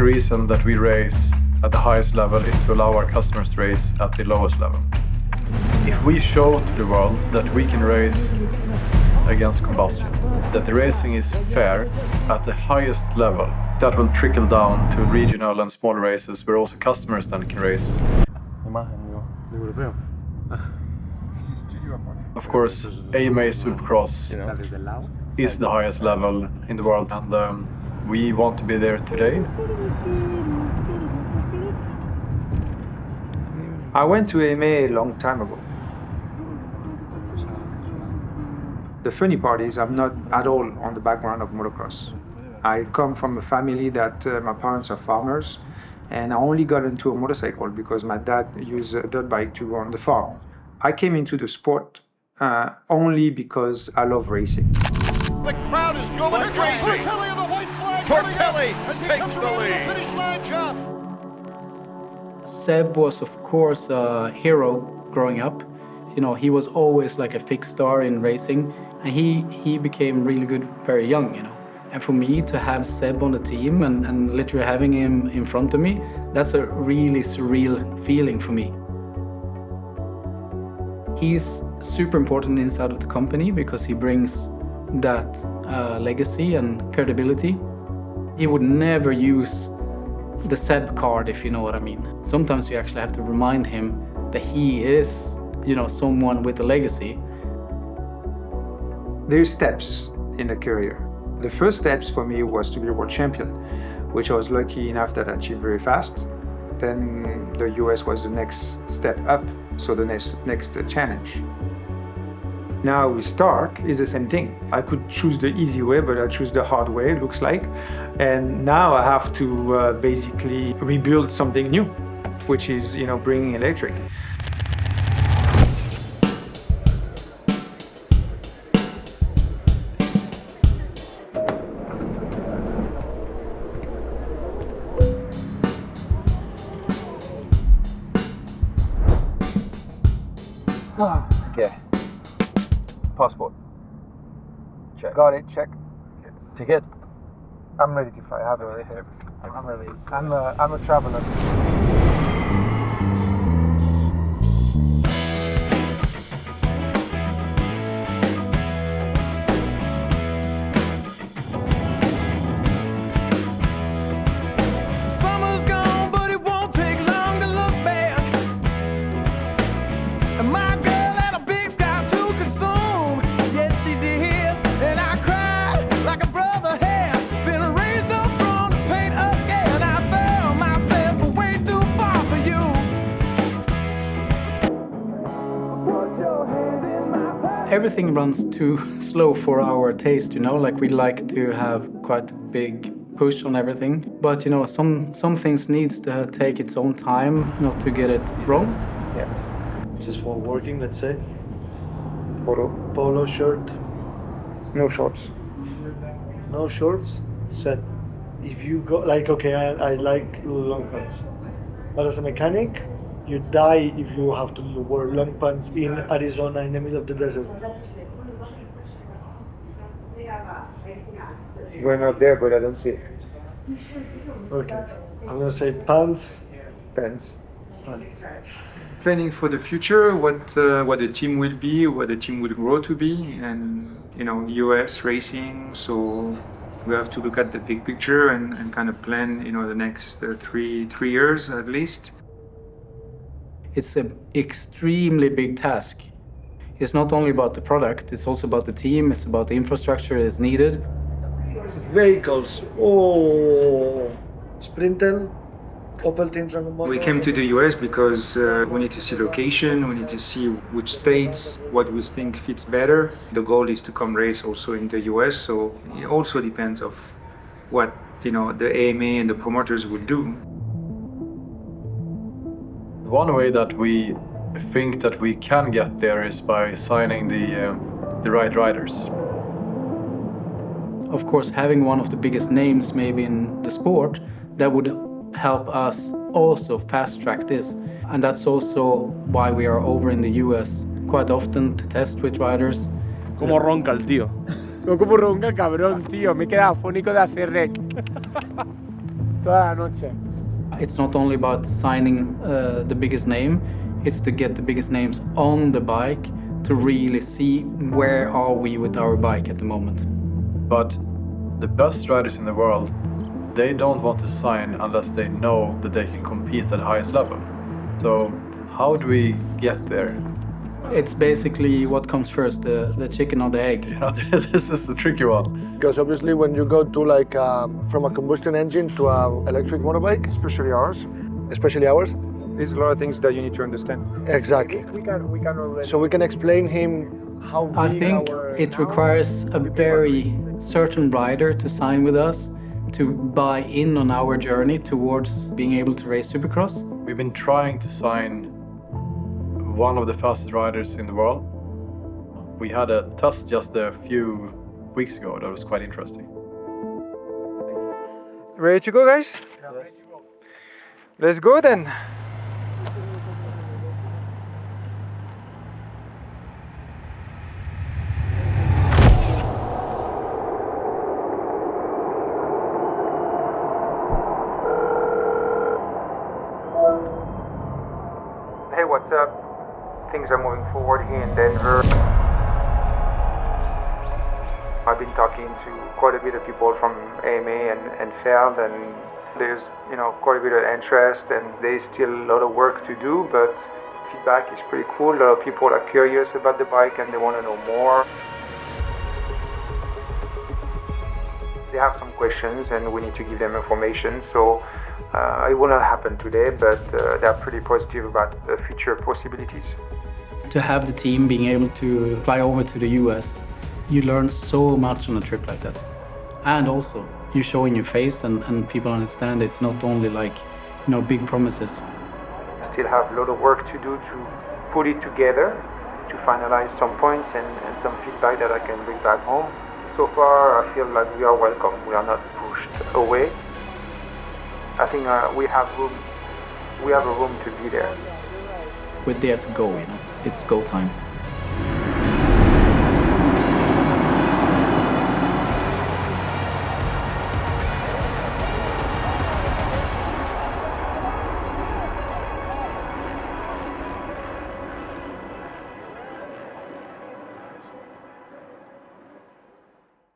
reason that we race at the highest level is to allow our customers to race at the lowest level. If we show to the world that we can race against combustion, that the racing is fair at the highest level, that will trickle down to regional and small races where also customers then can race. Of course, AMA Supercross is the highest level in the world, and we want to be there today. I went to AMA a long time ago. The funny part is I'm not at all on the background of motocross. I come from a family that my parents are farmers, and I only got into a motorcycle because my dad used a dirt bike to go on the farm. I came into the sport only because I love racing. The crowd is going crazy. Tortelli on the white flag. Tortelli takes the lead. The finish line jump. Seb was, of course, a hero growing up. You know, he was always like a fixed star in racing, and he became really good very young, you know. And for me to have Seb on the team and literally having him in front of me, that's a really surreal feeling for me. He's super important inside of the company because he brings that legacy and credibility. He would never use the Seb card, if you know what I mean. Sometimes you actually have to remind him that he is, you know, someone with a legacy. There's steps in a career. The first steps for me was to be a world champion, which I was lucky enough that I achieved very fast. Then the US was the next step up, so the next challenge. Now with Stark is the same thing. I could choose the easy way, but I choose the hard way, it looks like. And now I have to basically rebuild something new, which is, you know, bringing electric. Okay. Passport. Check. Got it, check. Ticket. I'm ready to fly. I have everything. I'm ready. I'm a traveler. Summer's gone, but it won't take long to look back. And my girl had a big sky to consume. Yes, she did. And I cried like a brother had been raised up from the paint again. I found myself way too far for you. Put your hand in my pocket. Everything runs too slow for our taste, you know, like we like to have quite a big push on everything. But, you know, some things needs to take its own time not to get it wrong. Yeah. Just for working, let's say. Polo shirt, no shorts. no shorts. Set. If you go, like, okay, I like long pants, but as a mechanic, you die if you have to wear long pants in Arizona in the middle of the desert. We're not there, but I don't see it. Okay, I'm gonna say pants. Pants. Pants. Planning for the future, what the team will be, what the team will grow to be, and, you know, US racing. So we have to look at the big picture and kind of plan, you know, the next 3 years at least. It's an extremely big task. It's not only about the product, it's also about the team, it's about the infrastructure that's needed. Vehicles. Oh, Sprinter, Opel Team Dragon Ball. We came to the US because we need to see location, we need to see which states, what we think fits better. The goal is to come race also in the US, so it also depends of what, you know, the AMA and the promoters will do. One way that we think that we can get there is by signing the right riders. Of course, having one of the biggest names maybe in the sport, that would help us also fast track this. And that's also why we are over in the US quite often to test with riders. Cómo ronca el tío. No, cómo ronca, cabrón, tío. Me he quedado afónico de hacer rec. Toda la noche. It's not only about signing the biggest name, it's to get the biggest names on the bike to really see where are we with our bike at the moment. But the best riders in the world, they don't want to sign unless they know that they can compete at the highest level. So how do we get there? It's basically what comes first, the chicken or the egg. You know, this is the tricky one. Because obviously when you go to like from a combustion engine to an electric motorbike, Especially ours. there's a lot of things that you need to understand. exactly. We can already. So we can explain him how I big think our it requires a very certain rider to sign with us to buy in on our journey towards being able to race Supercross. We've been trying to sign one of the fastest riders in the world. We had a test just a few weeks ago that was quite interesting. Ready to go, guys? Let's go then. Hey, what's up? Things are moving forward here in Denver. I've been talking to quite a bit of people from AMA and FIM, and there's quite a bit of interest, and there's still a lot of work to do, but feedback is pretty cool. A lot of people are curious about the bike and they want to know more. They have some questions and we need to give them information, so it will not happen today, but they're pretty positive about the future possibilities. To have the team being able to fly over to the US, you learn so much on a trip like that. And also, you show in your face and people understand it's not only like, big promises. Still have a lot of work to do to put it together, to finalize some points and some feedback that I can bring back home. So far, I feel like we are welcome. We are not pushed away. I think we have a room to be there. We're there to go, it's go time.